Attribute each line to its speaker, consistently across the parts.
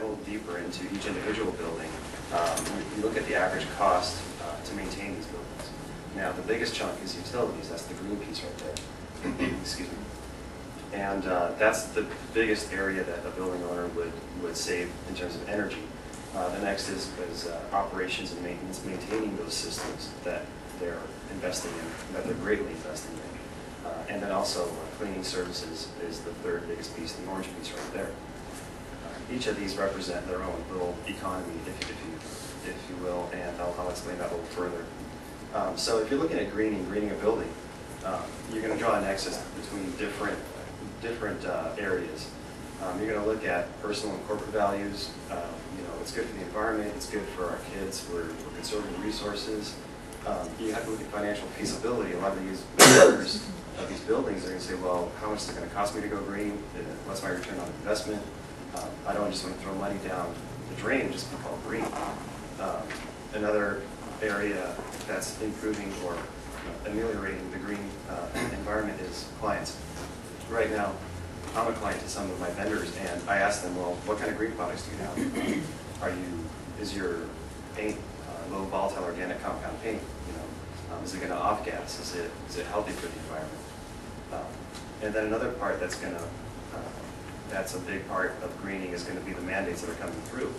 Speaker 1: drill deeper into each individual building, you look at the average cost to maintain these buildings. Now, the biggest chunk is utilities. That's the green piece right there. Excuse me. And that's the biggest area that a building owner would save in terms of energy. The next is operations and maintenance, maintaining those systems that they're investing in, that they're greatly investing in. And then also cleaning services is the third biggest piece, the orange piece right there. Each of these represent their own little economy, if you will, and I'll explain that a little further. So if you're looking at greening a building, you're going to draw a nexus between different areas. You're going to look at personal and corporate values. You know, it's good for the environment, it's good for our kids, we're conserving resources. You have to look at financial feasibility. A lot of these owners of these buildings are going to say, well, how much is it going to cost me to go green? What's my return on investment? I don't just want to throw money down the drain and just be called green. Another area that's improving or ameliorating the green environment is clients. Right now, I'm a client to some of my vendors, and I ask them, well, what kind of green products do you have? Is your paint low volatile organic compound paint? You know, is it going to off gas? Is it healthy for the environment? And then another part that's a big part of greening is going to be the mandates that are coming through.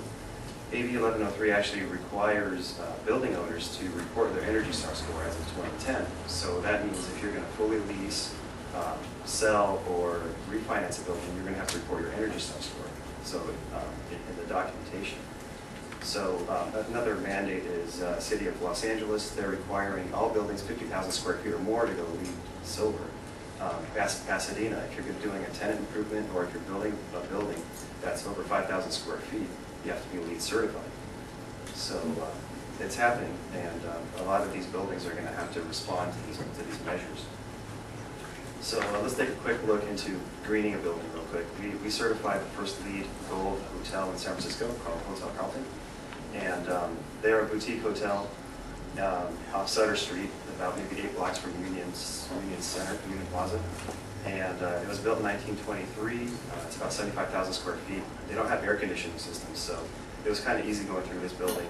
Speaker 1: AB 1103 actually requires building owners to report their Energy Star score as of 2010. So that means if you're going to fully lease, sell, or refinance a building, you're going to have to report your Energy Star score. So in the documentation. So another mandate is City of Los Angeles. They're requiring all buildings 50,000 square feet or more to go LEED Silver. Pasadena, if you're doing a tenant improvement or if you're building a building that's over 5,000 square feet, you have to be LEED certified. So it's happening, and a lot of these buildings are going to have to respond to these measures. So let's take a quick look into greening a building real quick. We certified the first LEED Gold hotel in San Francisco called Hotel Carlton. And they're a boutique hotel off Sutter Street, about maybe 8 blocks from Union Center, Union Plaza. And it was built in 1923. It's about 75,000 square feet. They don't have air conditioning systems, so it was kind of easy going through this building.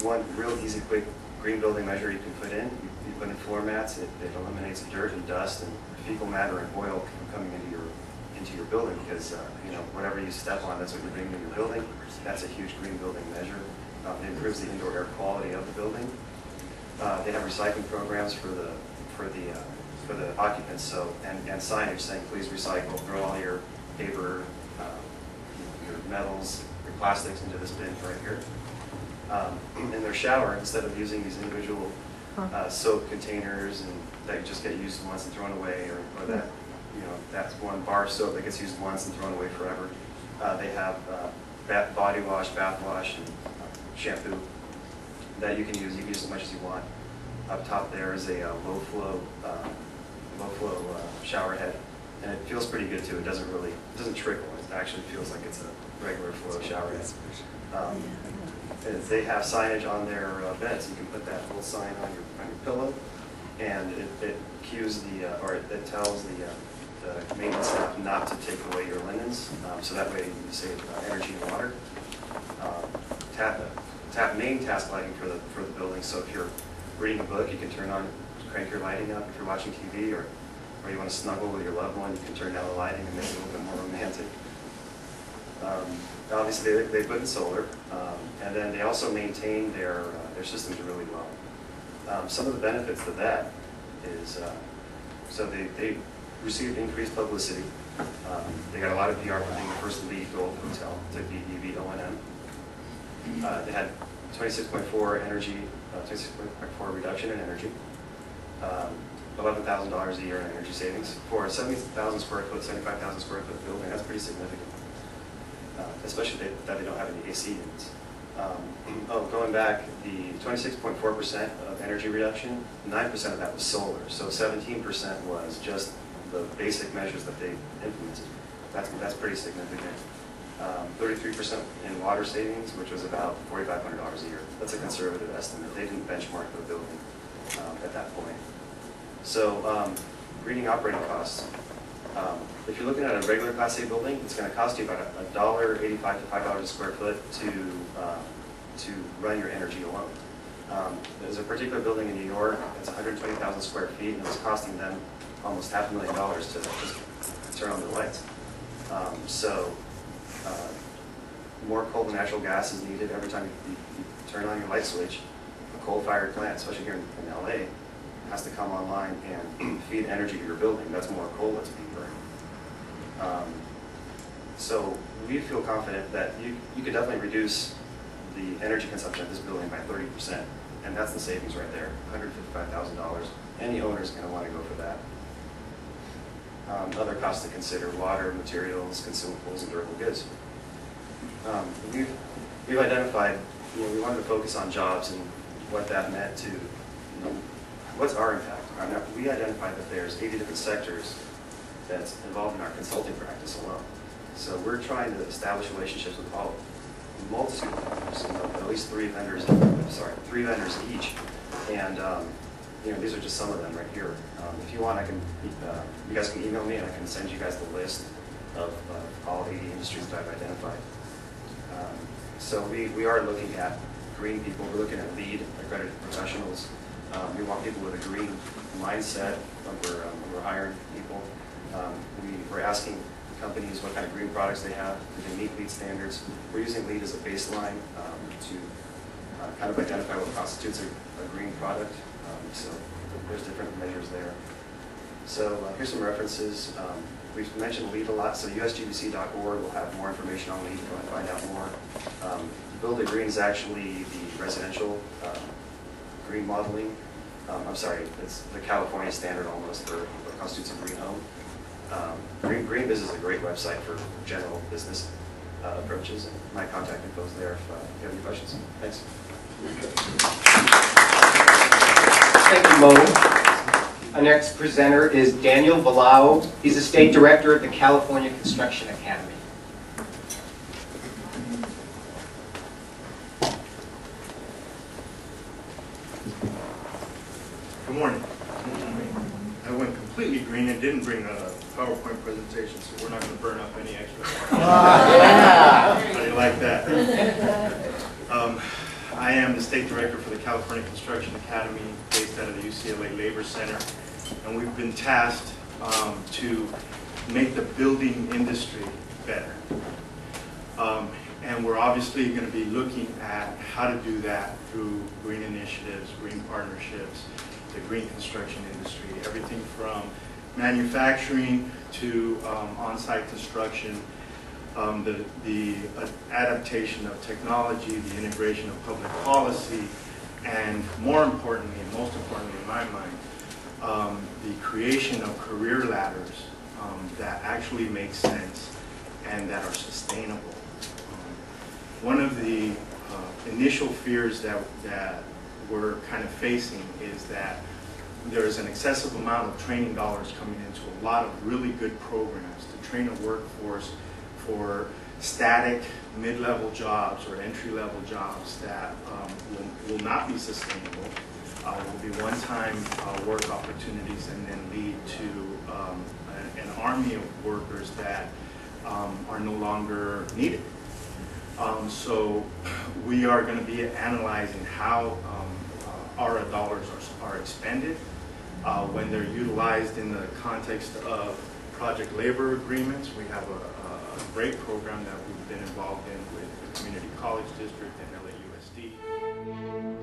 Speaker 1: One real easy, quick green building measure you can put in, you put in floor mats. It eliminates dirt and dust and fecal matter and oil from coming into your building, because you know, whatever you step on, that's what you're bringing into your building. That's a huge green building measure. It improves the indoor air quality of the building. They have recycling programs for the occupants, so and signage saying please recycle, throw all your paper, your metals, your plastics into this bin right here. In their shower, instead of using these individual soap containers and that just get used once and thrown away, or that, you know, that's one bar of soap that gets used once and thrown away forever. They have body wash, bath wash, and shampoo that you can use. You can use as much as you want. Up top there is a low flow shower head, and it feels pretty good too. It doesn't trickle. It actually feels like it's a regular flow shower head. They have signage on their beds. You can put that little sign on your pillow, and it cues it tells the maintenance staff not to take away your linens, so that way you save energy and water. Tap main task lighting for the building. So if you're reading a book, you can crank your lighting up. If you're watching TV or you want to snuggle with your loved one, you can turn down the lighting and make it a little bit more romantic. Obviously, they put in solar, and then they also maintain their systems really well. Some of the benefits of that is, so they received increased publicity. They got a lot of PR for being the first LEED Gold hotel to beat EV O&M. They had 26.4 energy, 26.4 reduction in energy, $11,000 a year in energy savings for a 70,000 square foot, 75,000 square foot building. That's pretty significant, especially that they don't have any AC units. Going back, the 26.4% of energy reduction, 9% of that was solar. So 17% was just the basic measures that they implemented. That's pretty significant. 33% in water savings, which was about $4,500 a year. That's a conservative estimate. They didn't benchmark the building at that point. So greening operating costs. If you're looking at a regular Class A building, it's going to cost you about $1.85 to $5 a square foot to run your energy alone. There's a particular building in New York that's 120,000 square feet, and it's costing them almost $500,000 to just turn on the lights. More coal and natural gas is needed every time you turn on your light switch. A coal-fired plant, especially here in LA, has to come online and feed energy to your building. That's more coal that's being burned. So we feel confident that you could definitely reduce the energy consumption of this building by 30%, and that's the savings right there, $155,000. Any owner is going to want to go for that. Other costs to consider: water, materials, consumables, and durable goods. We've identified, we wanted to focus on jobs and what that meant to, what's our impact. We identified that there's 80 different sectors that's involved in our consulting practice alone. So we're trying to establish relationships with all multitude of vendors, at least three vendors each. And these are just some of them right here. If you want, you guys can email me and I can send you guys the list of all 80 industries that I've identified. So we are looking at green people. We're looking at LEED accredited professionals. We want people with a green mindset when we're hiring people. We're asking companies what kind of green products they have. Do they meet LEED standards? We're using LEED as a baseline to kind of identify what constitutes a green product. So there's different measures there. So here's some references. We've mentioned LEED a lot, so usgbc.org will have more information on LEED if you want to find out more. Build a Green is actually the residential green modeling. I'm sorry, it's the California standard almost for what constitutes a green home. Green Biz is a great website for general business approaches, and my contact info is there if you have any questions. Thanks.
Speaker 2: Thank you, Mo. Our next presenter is Daniel Villao. He's the State Director of the California Construction Academy.
Speaker 3: Good morning. I went completely green and didn't bring a PowerPoint presentation, so we're not going to burn up any extra. I like that. I am the State Director for the California Construction Academy, based out of the UCLA Labor Center, and we've been tasked to make the building industry better. And we're obviously going to be looking at how to do that through green initiatives, green partnerships, the green construction industry, everything from manufacturing to on-site construction, the adaptation of technology, the integration of public policy, and more importantly, and most importantly in my mind, the creation of career ladders that actually make sense and that are sustainable. One of the initial fears that we're kind of facing is that there's an excessive amount of training dollars coming into a lot of really good programs to train a workforce for static mid-level jobs or entry-level jobs that will not be sustainable, will be one-time work opportunities, and then lead to an army of workers that are no longer needed. So we are going to be analyzing how our dollars are expended when they're utilized in the context of project labor agreements. We have a great program that we've been involved in with the Community College District and LAUSD.